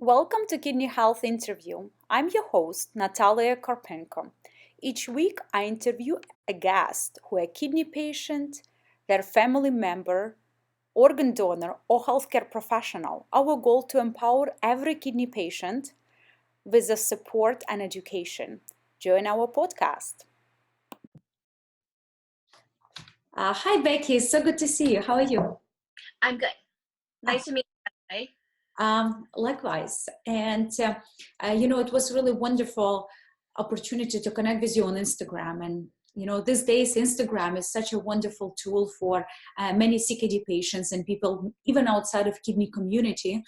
Welcome to Kidney Health Interview. I'm your host, Natalia Karpenko. Each week, I interview a guest who is a kidney patient, their family member, organ donor, or healthcare professional. Our goal to empower every kidney patient with the support and education. Join our podcast. Hi, Becky. So good to see you. How are you? I'm good. Nice to meet you. Today. Likewise. And, it was really wonderful opportunity to connect with you on Instagram. And, these days, Instagram is such a wonderful tool for many CKD patients and people, even outside of kidney community,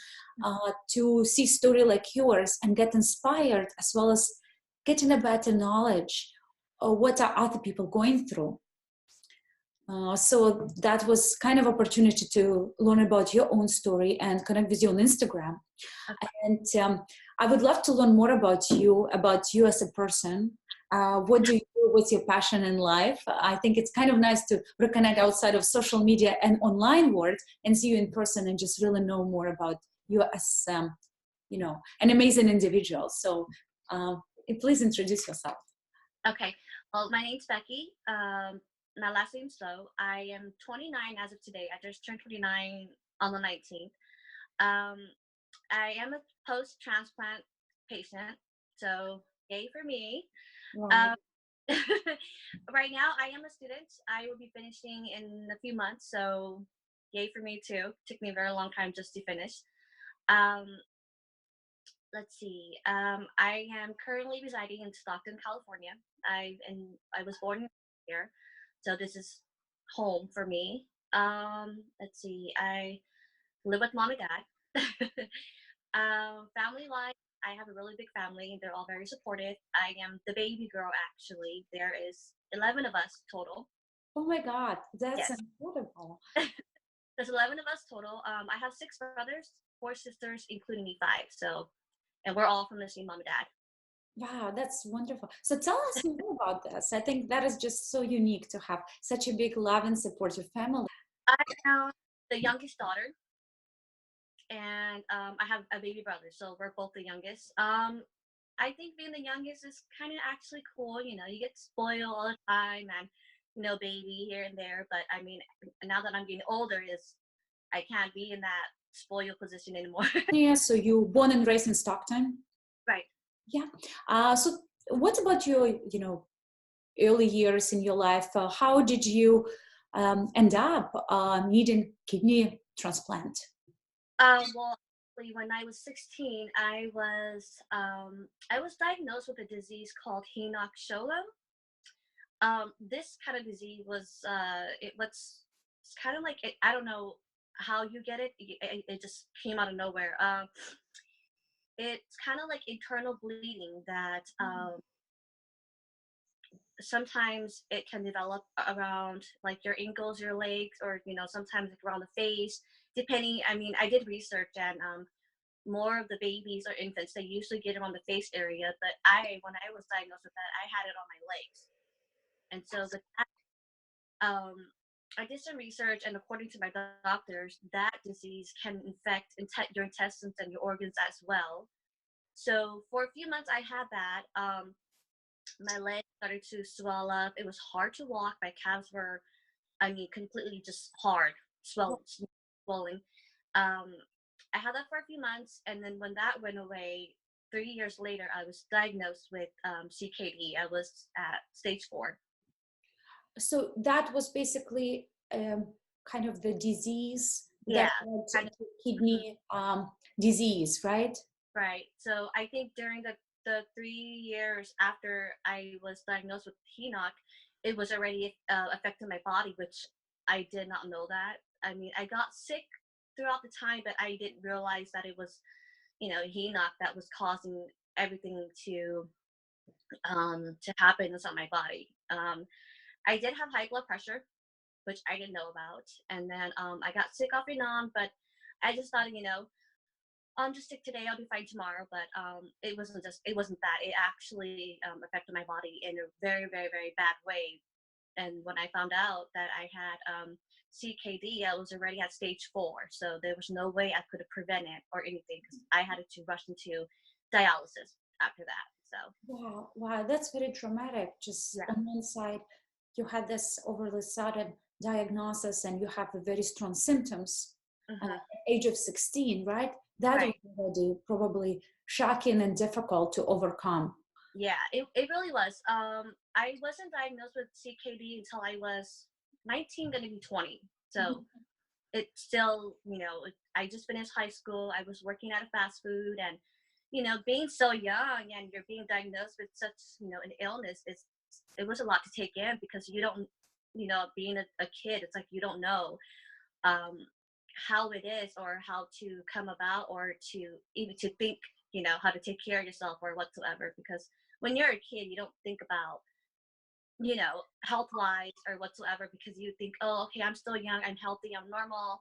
to see story like yours and get inspired, as well as getting a better knowledge of what are other people going through. So that was kind of opportunity to learn about your own story and connect with you on Instagram. Okay. And I would love to learn more about you as a person. What do you do? What's your passion in life? I think it's kind of nice to reconnect outside of social media and online world and see you in person and just really know more about you as, an amazing individual. So please introduce yourself. Okay. Well, my name's Becky. My last name's Lo. I am 29 as of today. I just turned 29 on the 19th. I am a post-transplant patient, so yay for me. Wow. Right now, I am a student. I will be finishing in a few months, so yay for me too. Took me a very long time just to finish. Um, let's see. I am currently residing in Stockton, California. I was born here, so this is home for me. Let's see. I live with mom and dad. Family life. I have a really big family. They're all very supportive. I am the baby girl. Actually, there is 11 of us total. Oh my God, that's Yes, incredible. there's 11 of us total. I have 6 brothers, 4 sisters, including me, 5. So, and we're all from the same mom and dad. Wow, that's wonderful. So tell us more about this. I think that is just so unique to have such a big love and supportive family. I am the youngest daughter, and I have a baby brother, so we're both the youngest. I think being the youngest is kind of actually cool. You get spoiled all the time, and baby here and there. But I mean, now that I'm getting older, is I can't be in that spoiled position anymore. Yeah, so you born and raised in Stockton? Right. Yeah. So what about your, early years in your life? How did you end up needing kidney transplant? Well, actually, when I was 16, I was diagnosed with a disease called Henoch-Schönlein. This kind of disease was it's kind of like I don't know how you get it. It just came out of nowhere. It's kind of like internal bleeding that sometimes it can develop around like your ankles, your legs, or sometimes like around the face. Depending, I mean, I did research, and more of the babies or infants, they usually get it on the face area. But when I was diagnosed with that, I had it on my legs, and so with that, I did some research, and according to my doctors, that disease can infect your intestines and your organs as well. So for a few months, I had that. My legs started to swell up. It was hard to walk. My calves were, I mean, completely just hard, swelling. Um, I had that for a few months, and then when that went away, 3 years later, I was diagnosed with CKD. I was at stage 4. So that was basically kind of the disease that Yeah, led kind of. to Mhm. kidney disease, right? Right. So I think during the 3 years after I was diagnosed with HENOC, it was already affecting my body, which I did not know that. I mean, I got sick throughout the time, but I didn't realize that it was, HENOC that was causing everything to happen inside my body. I did have high blood pressure, which I didn't know about, and then I got sick off and on, but I just thought, I'm just sick today. I'll be fine tomorrow. But it wasn't that. It actually affected my body in a very, very, very bad way. And when I found out that I had CKD, I was already at stage 4. So there was no way I could have prevented or anything because I had to rush into dialysis after that. So, Wow, wow, that's very traumatic. Just yeah. on one side, you had this overly sudden diagnosis and you have a very strong symptoms at Hmm. the age of 16, right? That was Right. already probably shocking and difficult to overcome. Yeah, it really was. I wasn't diagnosed with CKD until I was 19, going to be 20. So Mhm. it's still, I just finished high school. I was working at a fast food, and, being so young and you're being diagnosed with such, an illness, it was a lot to take in because you don't, being a kid, it's like you don't know um, how it is or how to come about or to even to think, how to take care of yourself or whatsoever. Because when you're a kid, you don't think about, health wise or whatsoever because you think, oh, okay, I'm still young, I'm healthy, I'm normal,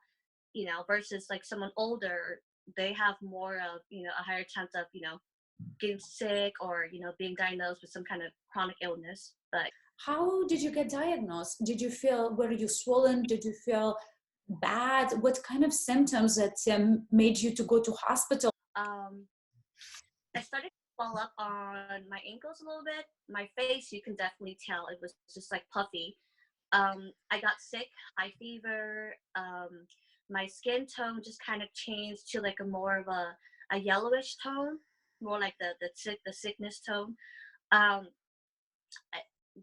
versus like someone older, they have more of, a higher chance of, getting sick or, being diagnosed with some kind of chronic illness. But How did you get diagnosed? Did you feel, were you swollen? Did you feel bad? What kind of symptoms that made you to go to hospital? um, I started to swell up on my ankles a little bit. My face, you can definitely tell it was just like puffy. I got sick, high fever. My skin tone just kind of changed to like a more of a yellowish tone, more like the sickness tone. Um,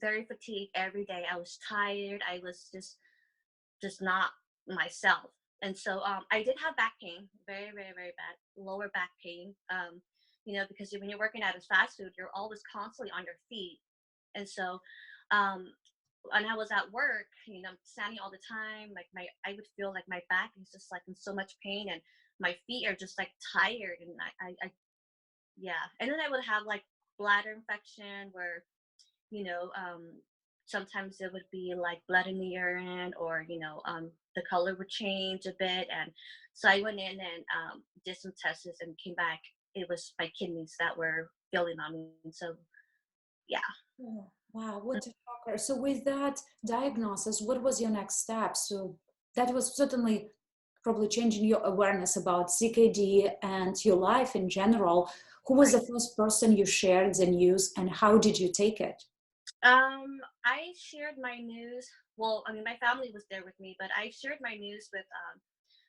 Very fatigued every day. I was tired. I was just not myself. And so I did have back pain, very, very, very bad, lower back pain. Because when you're working at a fast food, you're always constantly on your feet. And so um, when I was at work, standing all the time, like I would feel like my back is just like in so much pain and my feet are just like tired. And yeah. And then I would have like bladder infection where you know, sometimes it would be like blood in the urine or, the color would change a bit. And so I went in and did some tests and came back. It was my kidneys that were failing on me. So, yeah. Oh, wow, what a shocker. So with that diagnosis, what was your next step? So that was certainly probably changing your awareness about CKD and your life in general. Who was Right. the first person you shared the news and how did you take it? I shared my news. Well, I mean, my family was there with me, but I shared my news with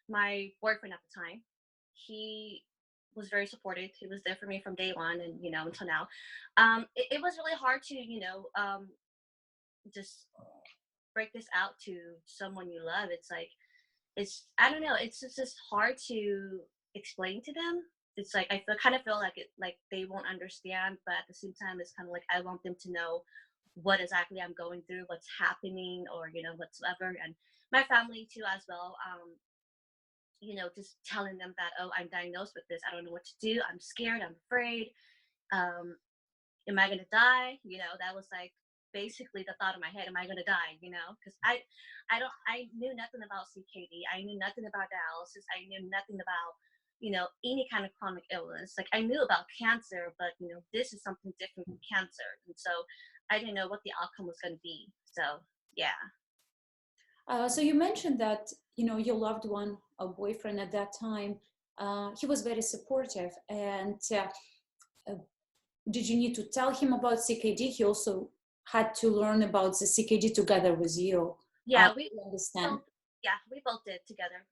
my boyfriend at the time. He was very supportive. He was there for me from day one and, until now. It was really hard to, just break this out to someone you love. It's like, I don't know, it's just hard to explain to them. It's like, kind of feel like like they won't understand, but at the same time, it's kind of like, I want them to know what exactly I'm going through, what's happening or, whatsoever. And my family too, as well. Just telling them that, oh, I'm diagnosed with this. I don't know what to do. I'm scared. I'm afraid. Um, am I gonna die? That was like basically the thought in my head. Am I gonna die? Because I knew nothing about CKD. I knew nothing about dialysis. I knew nothing about any kind of chronic illness. Like I knew about cancer, but this is something different from cancer, and so I didn't know what the outcome was gonna be. So yeah. So you mentioned that, your loved one, a boyfriend at that time, he was very supportive. And uh, did you need to tell him about CKD? He also had to learn about the CKD together with you. Yeah, You understand? both we both did together.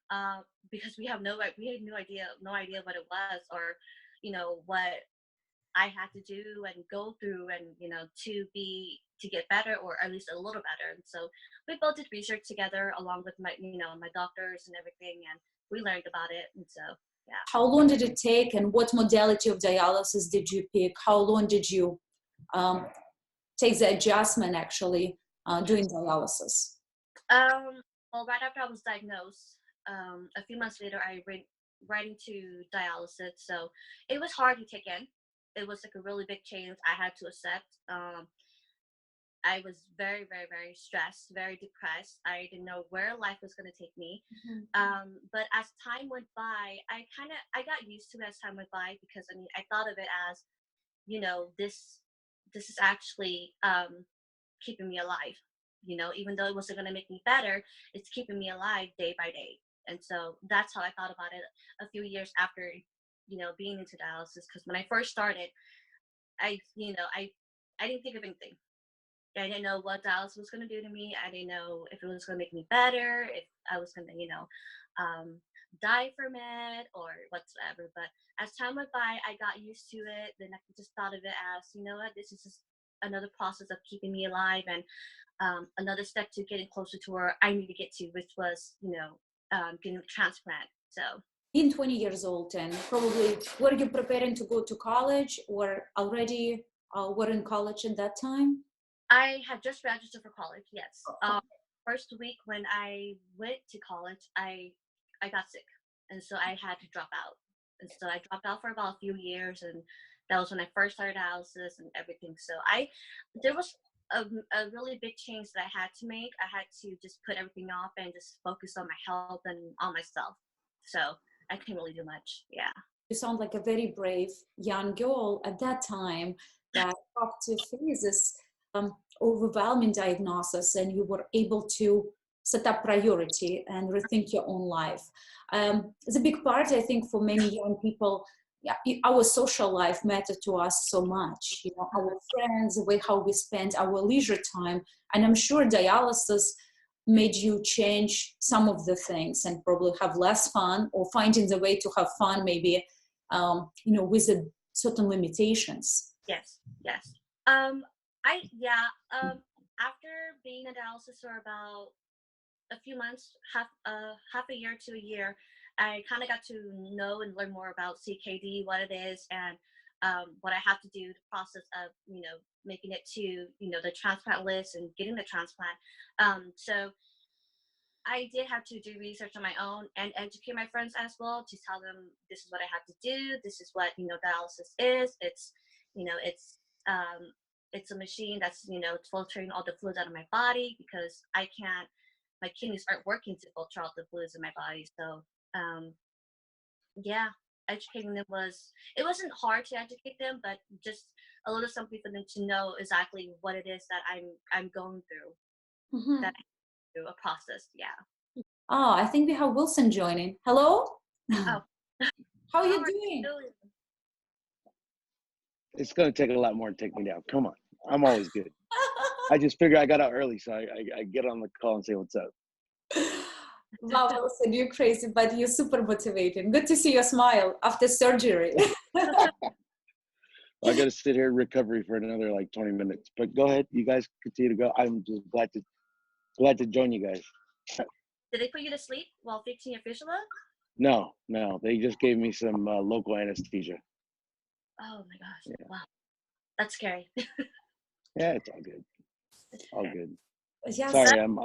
Because we had no idea what it was or what I had to do and go through and to get better or at least a little better. And so we both did research together along with my doctors and everything, and we learned about it. And so yeah. How long did it take and what modality of dialysis did you pick? How long did you um, take the adjustment actually doing dialysis? Well, right after I was diagnosed, a few months later, I went right into dialysis. So it was hard to take in. It was like a really big change I had to accept. I was very, very, very stressed, very depressed. I didn't know where life was going to take me. Mhm. But as time went by, I got used to it as time went by because I mean I thought of it as this is actually keeping me alive. you know, even though it wasn't going to make me better, it's keeping me alive day by day. And so that's how I thought about it a few years after, you know, being into dialysis. Because when I first started, I didn't think of anything. I didn't know what dialysis was going to do to me. I didn't know if it was going to make me better, if I was going to, die from it or whatsoever. But as time went by, I got used to it. Then I just thought of it as, you know what, this is just another process of keeping me alive, and another step to getting closer to where I need to get to, which was, getting a transplant. So being 20 years old, and probably were you preparing to go to college or already were in college at that time? I had just registered for college. Yes. First week when I went to college, I got sick, and so I had to drop out. And so I dropped out for about a few years, and that was when I first started dialysis and everything. So there was a really big change that I had to make. I had to just put everything off and just focus on my health and on myself. So I couldn't really do much. Yeah. You sound like a very brave young girl at that time that talked to face this overwhelming diagnosis, and you were able to set up priority and rethink your own life. It's a big part, I think, for many young people. Yeah, our social life mattered to us so much. You know, our friends, the way how we spend our leisure time, and I'm sure dialysis made you change some of the things and probably have less fun, or finding the way to have fun, maybe, with certain limitations. Yes. After being in dialysis for about a few months, half a year to a year, I kind of got to know and learn more about CKD, what it is, and what I have to do, the process of, making it to, the transplant list and getting the transplant. So I did have to do research on my own and educate my friends as well, to tell them this is what I have to do. This is what, dialysis is. It's a machine that's, filtering all the fluids out of my body, because my kidneys aren't working to filter out the fluids in my body. So, educating them it wasn't hard to educate them, but just a little something for them to know exactly what it is that I'm going through, Mm-hmm. that through a process. Yeah. Oh, I think we have Wilson joining. Hello? Oh. How are you doing? It's going to take a lot more to take me down. Come on. I'm always good. I just figured I got out early, so I get on the call and say what's up. Wow, Wilson, you're crazy, but you're super motivating. Good to see your smile after surgery. I got to sit here in recovery for another 20 minutes. But go ahead. You guys continue to go. I'm just glad to join you guys. Did they put you to sleep while fixing your fistula? No. They just gave me some local anesthesia. Oh my gosh! Yeah. Wow, that's scary. Yeah, it's all good. All good. Yes. Sorry, I'm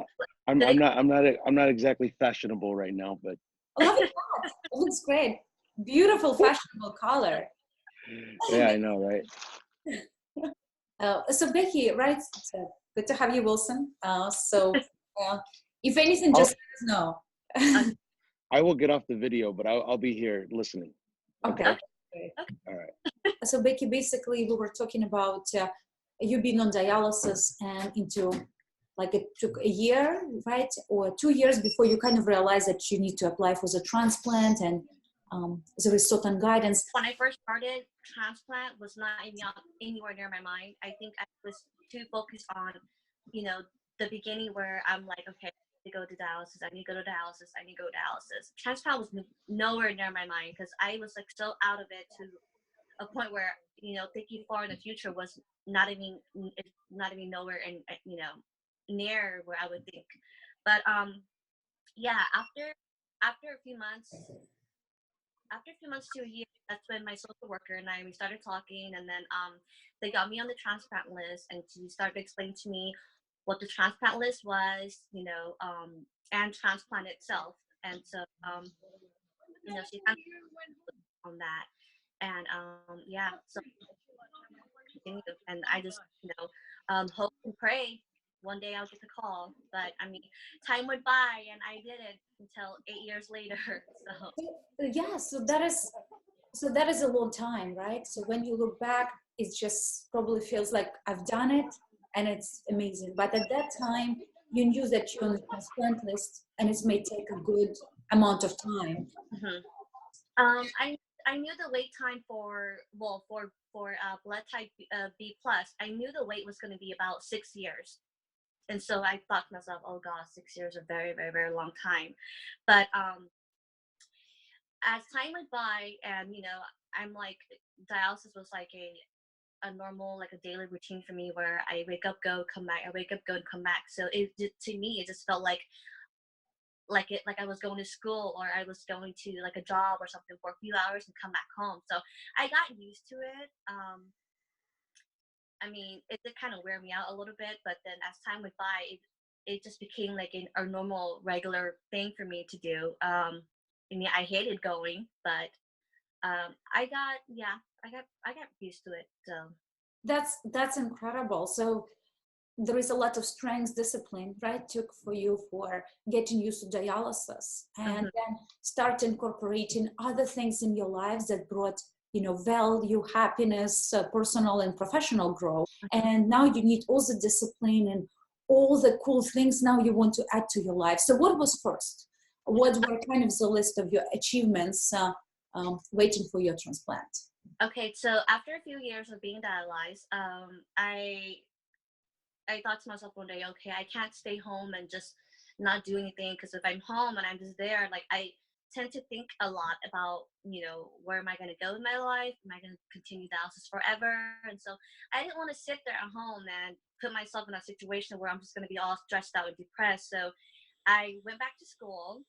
not exactly fashionable right now, but I love it. It looks great. Beautiful, fashionable color. Yeah, I know, right? So Becky, right? So good to have you, Wilson. If anything, just let us know. I will get off the video, but I'll be here listening. Okay. All right. So Becky, basically, we were talking about you being on dialysis, and it took a year, right? Or 2 years before you kind of realized that you need to apply for the transplant, and there is certain guidance. When I first started, transplant was not even anywhere near my mind. I think I was too focused on, the beginning, where I'm like, okay, I need to go to dialysis. I need to go to dialysis. Transplant was nowhere near my mind, because I was so out of it, to a point where, thinking far in the future was not even nowhere, and near where I would think. But after a few months to a year, that's when my social worker and we started talking, and then they got me on the transplant list, and she started explaining to me what the transplant list was, and transplant itself. And so she kind of on that, and so and I just hope and pray one day I'll get the call. But I mean, time went by, and I did it until 8 years later. So that is a long time, right? So when you look back, it just probably feels like I've done it, and it's amazing. But at that time, you knew that you're on the transplant list, and it may take a good amount of time. Mm-hmm. I knew the wait time for blood type B plus. I knew the wait was going to be about 6 years, and so I thought to myself, oh gosh, 6 years is a very, very, very long time. But as time went by, and I'm like, dialysis was like a normal, like a daily routine for me, where I wake up, go, come back, I wake up, go, and come back. So to me, it just felt like I was going to school, or I was going to like a job or something for a few hours and come back home. So I got used to it. I mean, it did kind of wear me out a little bit, but then as time went by, it just became like a normal, regular thing for me to do. I mean, I hated going, but I got used to it. So That's incredible. So there is a lot of strength, discipline, right, took for you for getting used to dialysis, and then start incorporating other things in your lives that brought, value, happiness, personal and professional growth. And now you need all the discipline and all the cool things now you want to add to your life. So what was first? What were kind of the list of your achievements waiting for your transplant? Okay, so after a few years of being dialyzed, I thought to myself one day, okay, I can't stay home and just not do anything, because if I'm home and I'm just there, like, I tend to think a lot about, where am I going to go in my life? Am I going to continue dialysis forever? And so I didn't want to sit there at home and put myself in a situation where I'm just going to be all stressed out and depressed. So I went back to school.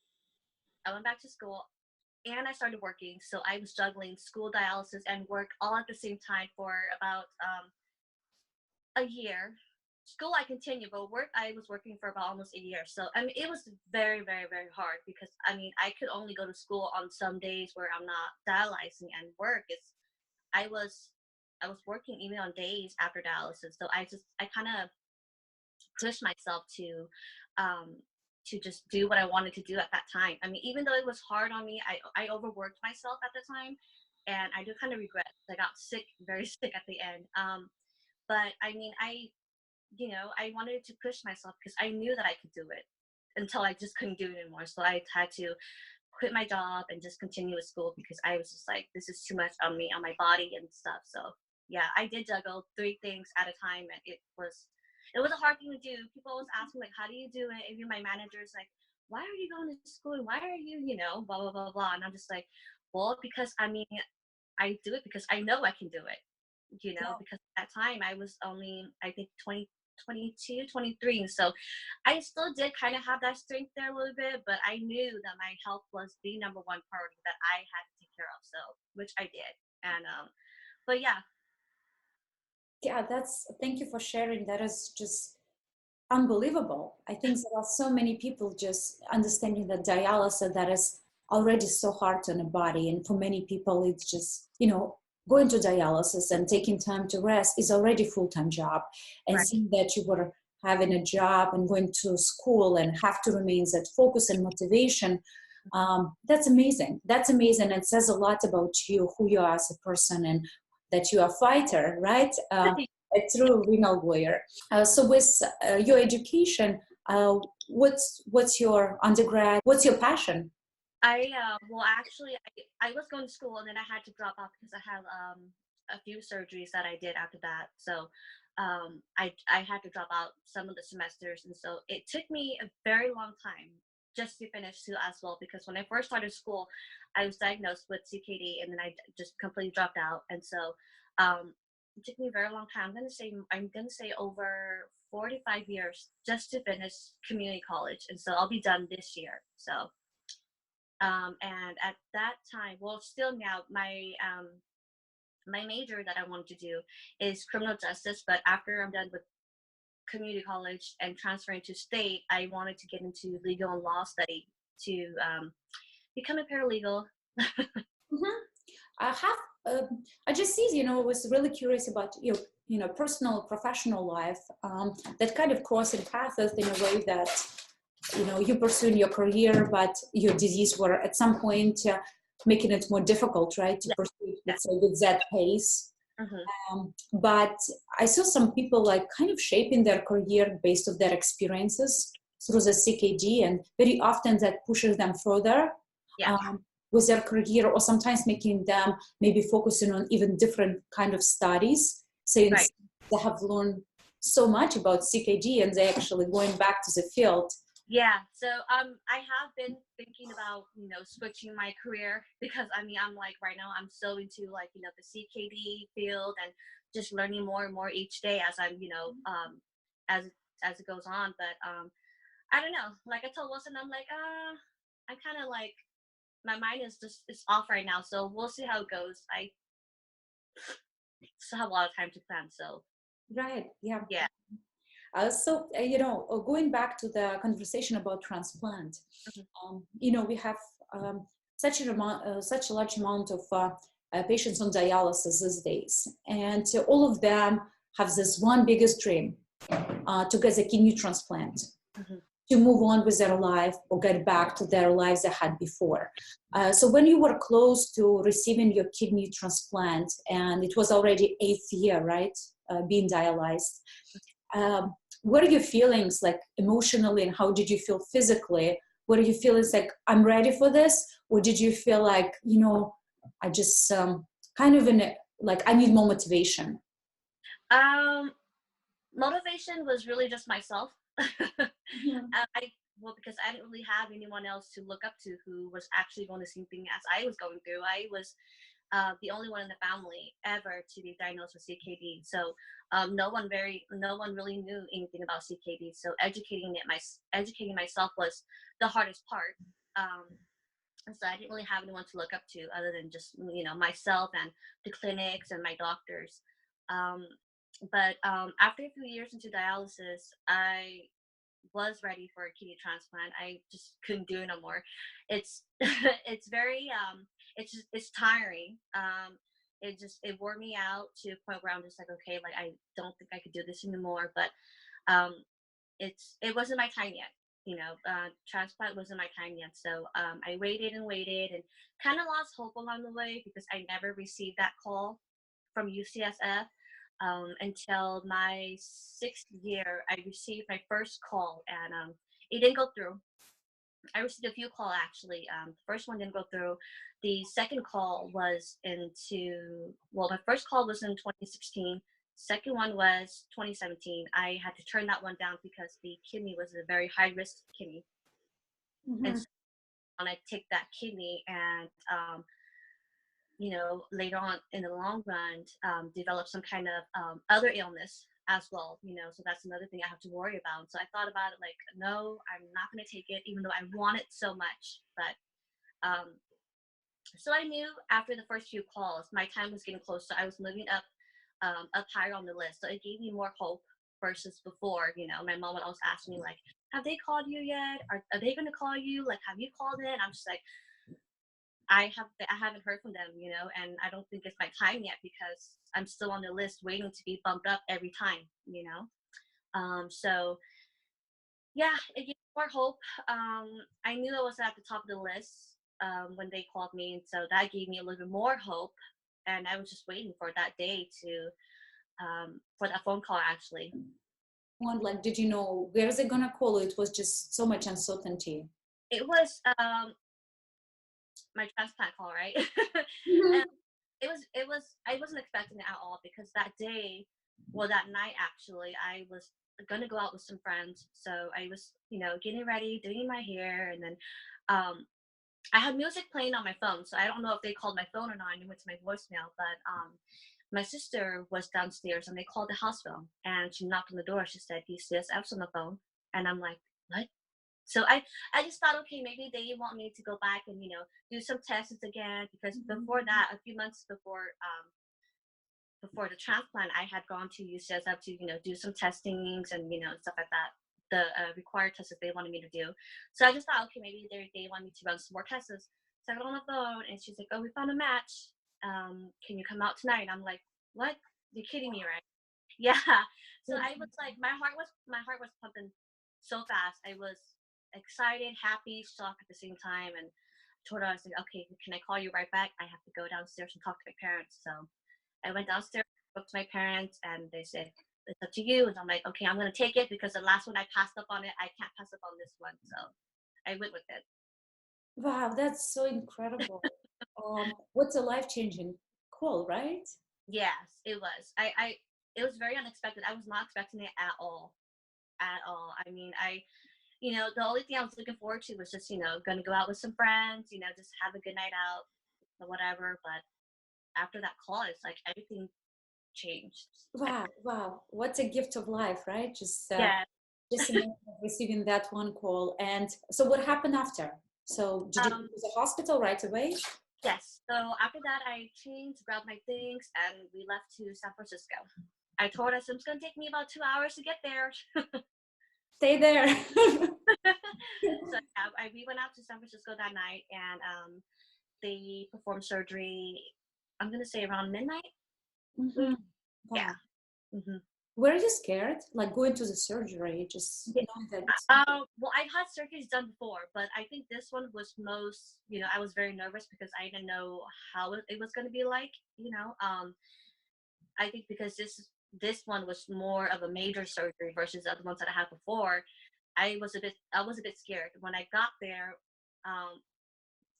And I started working. So I was juggling school, dialysis, and work all at the same time for about a year. School I continued, but work I was working for about almost a year. So I mean, it was very, very, very hard, because I mean, I could only go to school on some days where I'm not dialyzing, and work is I was working even on days after dialysis. So I kind of pushed myself to just do what I wanted to do at that time. I mean, even though it was hard on me, I overworked myself at the time, and I do kind of regret. I got sick, very sick at the end. But I mean, I wanted to push myself, because I knew that I could do it, until I just couldn't do it anymore. So I had to quit my job and just continue with school, because I was just like, this is too much on me, on my body and stuff. So yeah, I did juggle 3 things at a time, and it was a hard thing to do. People always ask me, like, how do you do it? Even my manager's like, why are you going to school? Why are you, blah, blah, blah, blah. And I'm just like, well, because I mean, I do it because I know I can do it, because at that time I was only, I think, 22, 23. So I still did kind of have that strength there a little bit, but I knew that my health was the number one priority that I had to take care of. So, which I did. And, but yeah. Yeah, thank you for sharing. That is just unbelievable. I think there are so many people just understanding that dialysis, that is already so hard on the body. And for many people, it's just, going to dialysis and taking time to rest is already a full-time job. And Right. seeing that you were having a job and going to school and have to remain that focus and motivation, that's amazing. That's amazing. It says a lot about you, who you are as a person, and that you are a fighter, right? A true renal warrior. So with your education, what's your undergrad? What's your passion? Well, actually, I was going to school, and then I had to drop off because I had a few surgeries that I did after that. So I had to drop out some of the semesters, and so it took me a very long time just to finish too as well, because when I first started school, I was diagnosed with CKD, and then I just completely dropped out. And so it took me a very long time. I'm gonna say over 45 years just to finish community college, and so I'll be done this year. So and at that time, well, still now, my major that I wanted to do is criminal justice, but after I'm done with community college and transferring to state, I wanted to get into legal and law study to become a paralegal. I just see, was really curious about your, personal, professional life, that kind of crossing paths in a way that, you pursuing your career, but your disease were at some point making it more difficult, right, to pursue, let's say, with that pace. But I saw some people like kind of shaping their career based on their experiences through the CKD, and very often that pushes them further with their career, or sometimes making them maybe focusing on even different kind of studies, since they have learned so much about CKD and they're actually going back to the field. Yeah, so I have been thinking about, switching my career, because I mean, I'm like right now I'm so into like, the CKD field and just learning more and more each day as I'm, as it goes on. But I don't know. Like I told Wilson, I'm like, I'm kind of like, my mind is just it's off right now. So we'll see how it goes. I still have a lot of time to plan. So Right. Yeah. yeah. Going back to the conversation about transplant, we have such a large amount of patients on dialysis these days, and all of them have this one biggest dream to get a kidney transplant, to move on with their life or get back to their lives they had before. So when you were close to receiving your kidney transplant, and it was already 8th year, right, being dialyzed, what are your feelings like emotionally, and how did you feel physically? What are your feelings like, I'm ready for this? Or did you feel like, I just kind of I need more motivation? Motivation was really just myself. Because I didn't really have anyone else to look up to who was actually going the same thing as I was going through. I was the only one in the family ever to be diagnosed with CKD. So no one really knew anything about CKD. So educating myself was the hardest part. So I didn't really have anyone to look up to other than just myself and the clinics and my doctors. But after a few years into dialysis, I was ready for a kidney transplant. I just couldn't do it no more. It's it's very it's tiring. It wore me out to a point where I'm just like, okay, like I don't think I could do this anymore. But it wasn't my time yet. Transplant wasn't my time yet. So I waited and waited and kind of lost hope along the way, because I never received that call from UCSF. Until my 6th year, I received my first call, and it didn't go through. I received a few calls actually. The first one didn't go through. The second call was my first call was in 2016. Second one was 2017. I had to turn that one down because the kidney was a very high risk kidney. And so when I take that kidney and later on in the long run, develop some kind of other illness as well, so that's another thing I have to worry about. So I thought about it like, no, I'm not going to take it, even though I want it so much. But so I knew after the first few calls, my time was getting close. So I was moving up higher on the list. So it gave me more hope versus before. My mom would always ask me like, have they called you yet? Are they going to call you? Like, have you called in? I'm just like, I haven't heard from them, and I don't think it's my time yet, because I'm still on the list waiting to be bumped up every time, so yeah, it gave me more hope. I knew I was at the top of the list when they called me, and so that gave me a little bit more hope, and I was just waiting for that day for that phone call actually. Like, did you know where is it gonna call? It was just so much uncertainty. It was my transplant call, right? I wasn't expecting it at all, because that night actually, I was gonna go out with some friends. So I was, getting ready, doing my hair, and then I had music playing on my phone. So I don't know if they called my phone or not, and it went to my voicemail. But my sister was downstairs, and they called the hospital, and she knocked on the door. She said, "UCSF's on the phone," and I'm like, "What?" So I just thought, okay, maybe they want me to go back and, do some tests again, because before that, a few months before the transplant, I had gone to UCSF to, do some testings and, stuff like that, the required tests that they wanted me to do. So I just thought, okay, maybe they want me to run some more tests. So I got on the phone, and she's like, "Oh, we found a match. Can you come out tonight?" And I'm like, "What? You're kidding me, right?" Yeah. So I was like, my heart was pumping so fast. I was excited, happy, shocked at the same time, and told her, I was like, "Okay, can I call you right back? I have to go downstairs and talk to my parents." So I went downstairs, spoke to my parents, and they said, it's up to you. And I'm like, okay, I'm going to take it because the last one I passed up on it. I can't pass up on this one. So I went with it. Wow, that's so incredible. What's a life-changing call, right? Yes, it was. It was very unexpected. I was not expecting it at all. At all. I mean, the only thing I was looking forward to was just, going to go out with some friends, just have a good night out or whatever. But after that call, it's like everything changed. Wow. What a gift of life, right? Yeah. Just imagine receiving that one call. And so what happened after? So did you go to the hospital right away? Yes. So after that, I changed, grabbed my things, and we left to San Francisco. I told us it's going to take me about 2 hours to get there. Stay there. So we went out to San Francisco that night, and they performed surgery, I'm going to say around midnight. Mm-hmm. Wow. Yeah. Mm-hmm. Were you scared, like going to the surgery, just knowing that it's... Well, I've had surgeries done before, but I think this one was most, I was very nervous because I didn't know how it was going to be like, I think because this one was more of a major surgery versus the other ones that I had before. I was a bit scared when I got there.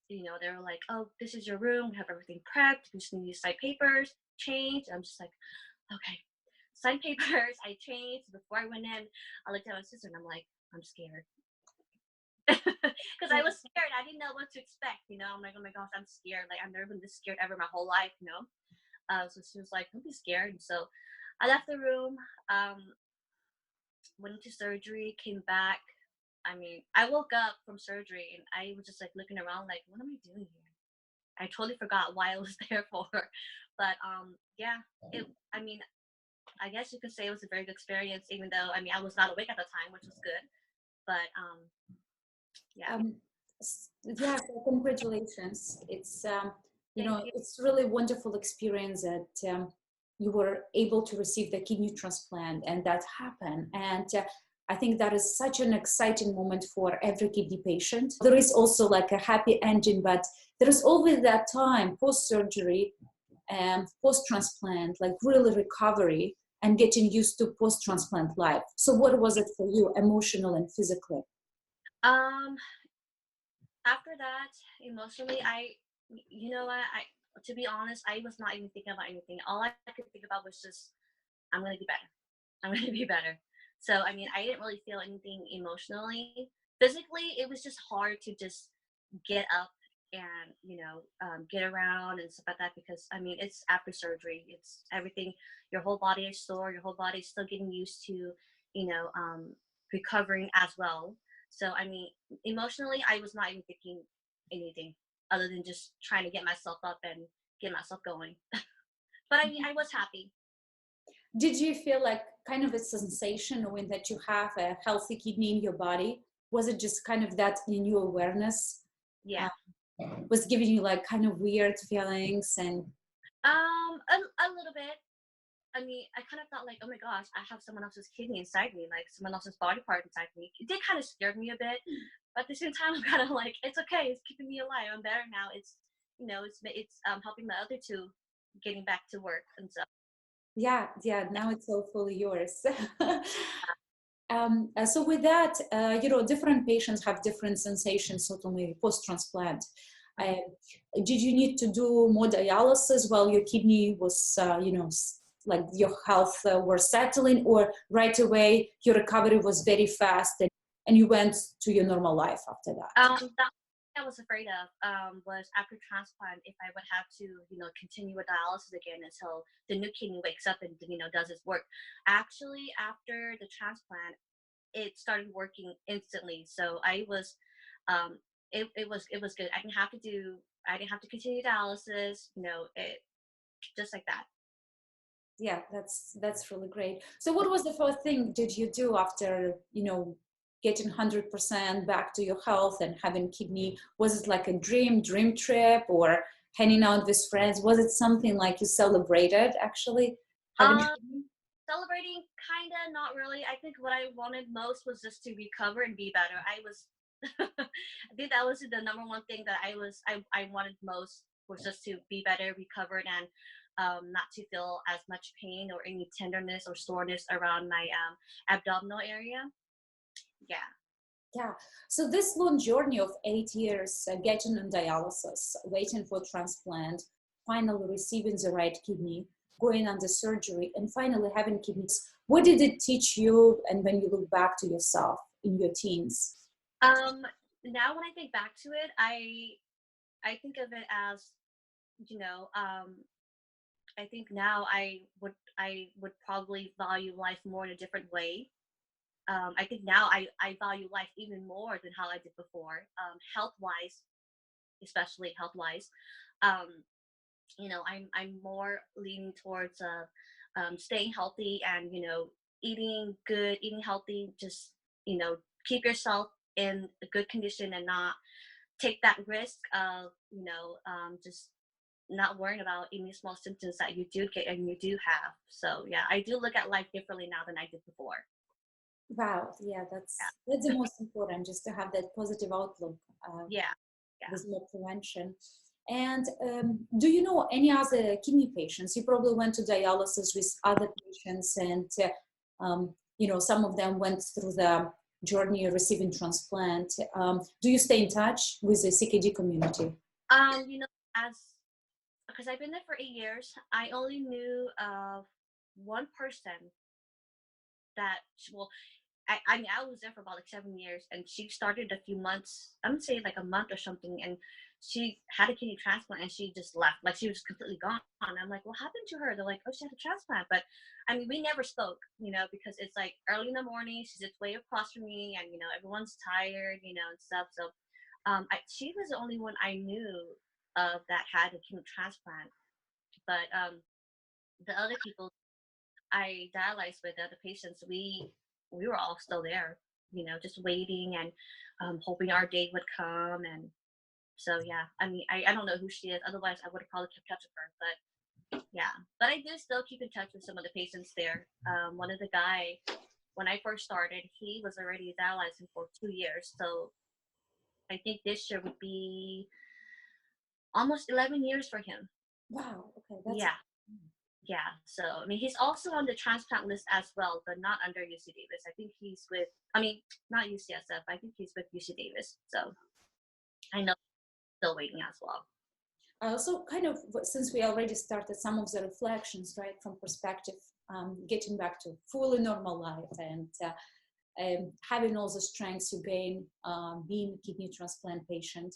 They were like, "Oh, this is your room. We have everything prepped. You just need to sign papers, change." I'm just like, "Okay." Signed papers, I changed. Before I went in, I looked at my sister and I'm like, I'm scared. Because I was scared. I didn't know what to expect, I'm like, oh my gosh, I'm scared. Like, I've never been this scared ever my whole life, So she was like, don't be scared. And so I left the room, went into surgery, came back. I mean, I woke up from surgery and I was just like looking around like, what am I doing here? I totally forgot why I was there for. But yeah, I guess you could say it was a very good experience, even though, I was not awake at the time, which was good. But, yeah. Yeah, so congratulations. It's, Thank you. it's really wonderful experience that you were able to receive the kidney transplant and that happened. And I think that is such an exciting moment for every kidney patient. There is also like a happy ending, but there is always that time post-surgery and post-transplant, like really recovery and getting used to post-transplant life. So what was it for you, emotional and physically? After that, emotionally, to be honest, I was not even thinking about anything. All I could think about was just, I'm going to be better. I'm going to be better. So, I didn't really feel anything emotionally. Physically, it was just hard to just get up and, get around and stuff like that because, it's after surgery. It's everything. Your whole body is sore. Your whole body is still getting used to, recovering as well. So, emotionally, I was not even thinking anything other than just trying to get myself up and get myself going. But, I was happy. Did you feel like kind of a sensation knowing that you have a healthy kidney in your body? Was it just kind of that new awareness? Yeah. Was giving you like kind of weird feelings and... A little bit. I kind of thought like, oh my gosh, I have someone else's kidney inside me, like someone else's body part inside me. It did kind of scare me a bit, but at the same time, I'm kind of like, it's okay. It's keeping me alive. I'm better now. It's helping the other two getting back to work and stuff. Yeah. Now it's all fully yours. So with that, different patients have different sensations, certainly post-transplant. Did you need to do more dialysis while your kidney was, like your health were settling, or right away your recovery was very fast and you went to your normal life after that? That I was afraid of was after transplant if I would have to, continue with dialysis again until the new kidney wakes up and, does its work. Actually, after the transplant, it started working instantly. So I was, it was good. I didn't have to continue dialysis, just like that. Yeah, that's really great. So what was the first thing did you do after, getting 100% back to your health and having kidney? Was it like a dream trip or hanging out with friends? Was it something like you celebrated actually having kidney? Celebrating, kind of, not really. I think what I wanted most was just to recover and be better. I think that was the number one thing that I wanted most, was just to be better, recovered, and not to feel as much pain or any tenderness or soreness around my abdominal area. Yeah. Yeah. So this long journey of 8 years, getting on dialysis, waiting for transplant, finally receiving the right kidney, going under surgery, and finally having kidneys. What did it teach you? And when you look back to yourself in your teens? Now when I think back to it, I think of it as, you know, I think now I would probably value life more in a different way. I think now I value life even more than how I did before, health wise, especially health wise. Um, I'm more leaning towards staying healthy and, eating good, eating healthy, just, keep yourself in a good condition and not take that risk of, just not worrying about any small symptoms that you do get and you do have. So yeah, I do look at life differently now than I did before. Wow. Yeah, that's Yeah. the most important, just to have that positive outlook. Yeah. There's more prevention. And do you know any other kidney patients? You probably went to dialysis with other patients, and some of them went through the journey of receiving transplant. Do you stay in touch with the CKD community? As because I've been there for 8 years, I only knew of one person that, well, I mean, I was there for about like 7 years, and she started a few months, I'm gonna say like a month or something, and she had a kidney transplant and she just left, like she was completely gone. I'm like, what happened to her? They're like, oh, she had a transplant. But I mean, we never spoke, because it's like early in the morning, she's just way across from me, and everyone's tired, and stuff. So she was the only one I knew of that had a kidney transplant. But the other people I dialyzed with, the other patients, we were all still there, just waiting and hoping our day would come. And so yeah, I mean, I don't know who she is, otherwise I would have probably kept touch with her. But yeah, but I do still keep in touch with some of the patients there. One of the guy, when I first started, he was already dialyzing for 2 years, so I think this year would be almost 11 years for him. Wow. Okay. Yeah, so I mean, he's also on the transplant list as well, but not under UC Davis. I think he's with, not UCSF, I think he's with UC Davis. So I know he's still waiting as well. I also kind of, since we already started some of the reflections, right, from perspective, getting back to fully normal life and having all the strengths you gain being a kidney transplant patient,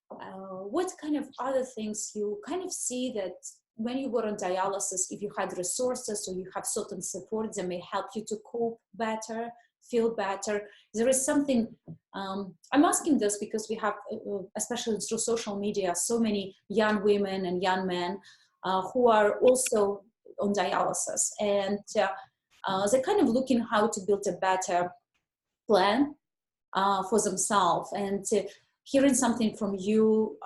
what kind of other things you kind of see that when you were on dialysis, if you had resources or you have certain support that may help you to cope better, feel better? There is something, I'm asking this because we have, especially through social media, so many young women and young men who are also on dialysis, and they're kind of looking how to build a better plan for themselves. And hearing something from you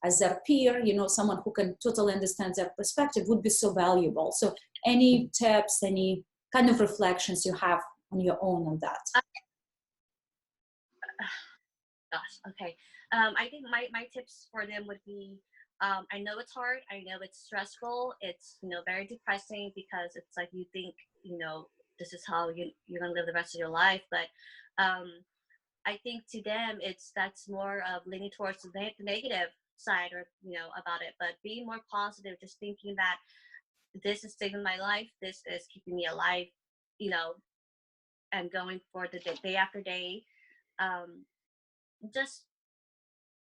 as their peer, someone who can totally understand their perspective would be so valuable. So any tips, any kind of reflections you have on your own on that? Gosh, okay. I think my tips for them would be, I know it's hard, I know it's stressful, it's very depressing, because it's like you think this is how you're gonna live the rest of your life. But I think to them that's more of leaning towards the negative side, or about it, but being more positive, just thinking that this is saving my life, this is keeping me alive, and going for the day after day. Just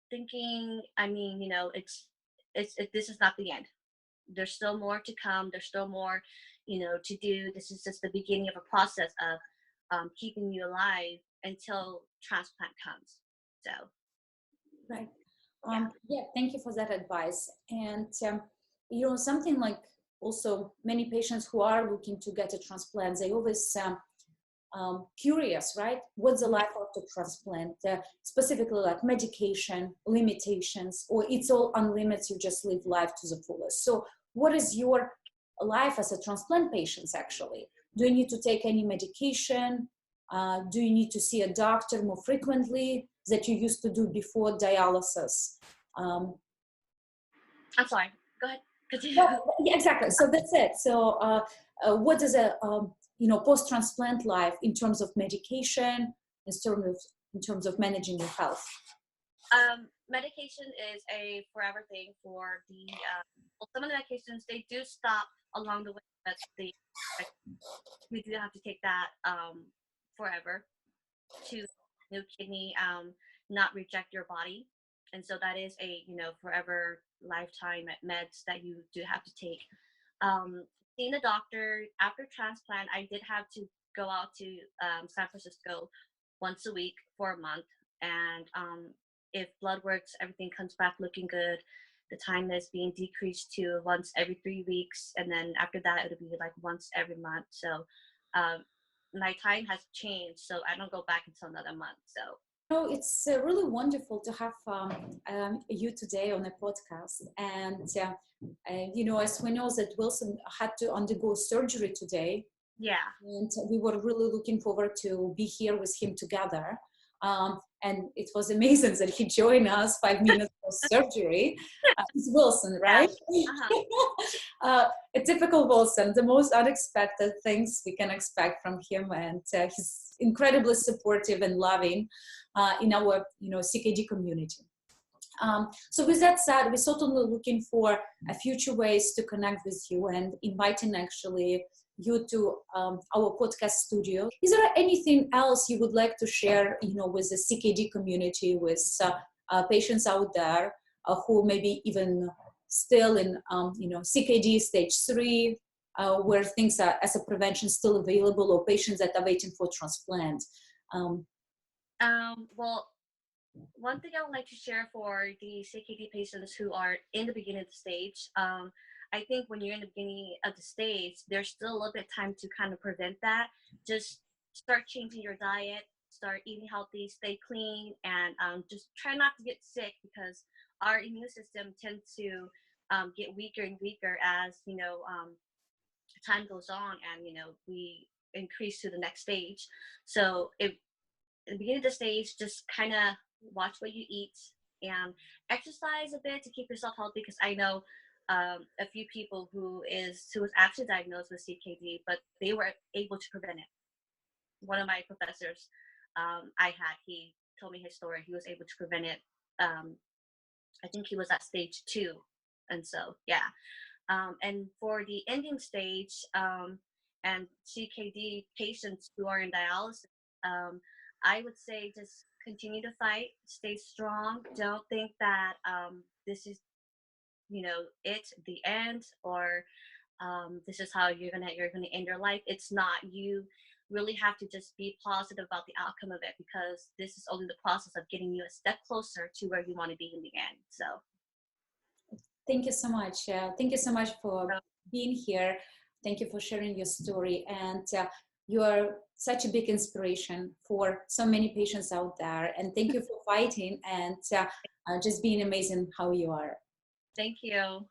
thinking, this is not the end. There's still more to come. There's still more, to do. This is just the beginning of a process of keeping you alive until transplant comes. So, right. Yeah, thank you for that advice. And something like, also many patients who are looking to get a transplant, they always curious, right? What's the life after transplant? Specifically like medication, limitations, or it's all unlimited, you just live life to the fullest. So what is your life as a transplant patient actually? Do you need to take any medication? Do you need to see a doctor more frequently that you used to do before dialysis? I'm sorry, go ahead. Yeah, exactly. So that's it. So what is a post-transplant life in terms of medication, in terms of managing your health? Medication is a forever thing for the well, some of the medications they do stop along the way, but we do have to take that forever to new kidney not reject your body, and so that is a forever lifetime meds that you do have to take. Seeing the doctor after transplant, I did have to go out to San Francisco once a week for a month, and if blood works, everything comes back looking good. The time is being decreased to once every 3 weeks, and then after that, it'll be like once every month. So my time has changed, so I don't go back until another month. So it's really wonderful to have you today on a podcast. And as we know that Wilson had to undergo surgery today. Yeah. And we were really looking forward to be here with him together. And it was amazing that he joined us 5 minutes post surgery. It's Wilson, right? Yeah. Uh-huh. A typical Wilson, the most unexpected things we can expect from him, and he's incredibly supportive and loving in our CKD community. So with that said, we're certainly looking for future ways to connect with you and inviting actually you to our podcast studio. Is there anything else you would like to share, with the CKD community, with patients out there who maybe even still in, CKD stage 3, where things are as a prevention still available, or patients that are waiting for transplant? Well, one thing I would like to share for the CKD patients who are in the beginning of the stage, I think when you're in the beginning of the stage, there's still a little bit of time to kind of prevent that. Just start changing your diet, start eating healthy, stay clean, and just try not to get sick, because our immune system tends to get weaker and weaker as, time goes on, and, we increase to the next stage. So at the beginning of the stage, just kind of watch what you eat and exercise a bit to keep yourself healthy, because I know a few people who was actually diagnosed with CKD, but they were able to prevent it. One of my professors he told me his story. He was able to prevent it. I think he was at stage 2, and so yeah. And for the ending stage and CKD patients who are in dialysis, I would say just continue to fight, stay strong. Don't think that this is, it's the end, or this is how you're gonna end your life. It's not. You really have to just be positive about the outcome of it, because this is only the process of getting you a step closer to where you want to be in the end. So thank you so much. Thank you so much for being here. Thank you for sharing your story. And you are such a big inspiration for so many patients out there. And thank you for fighting and just being amazing how you are. thank you.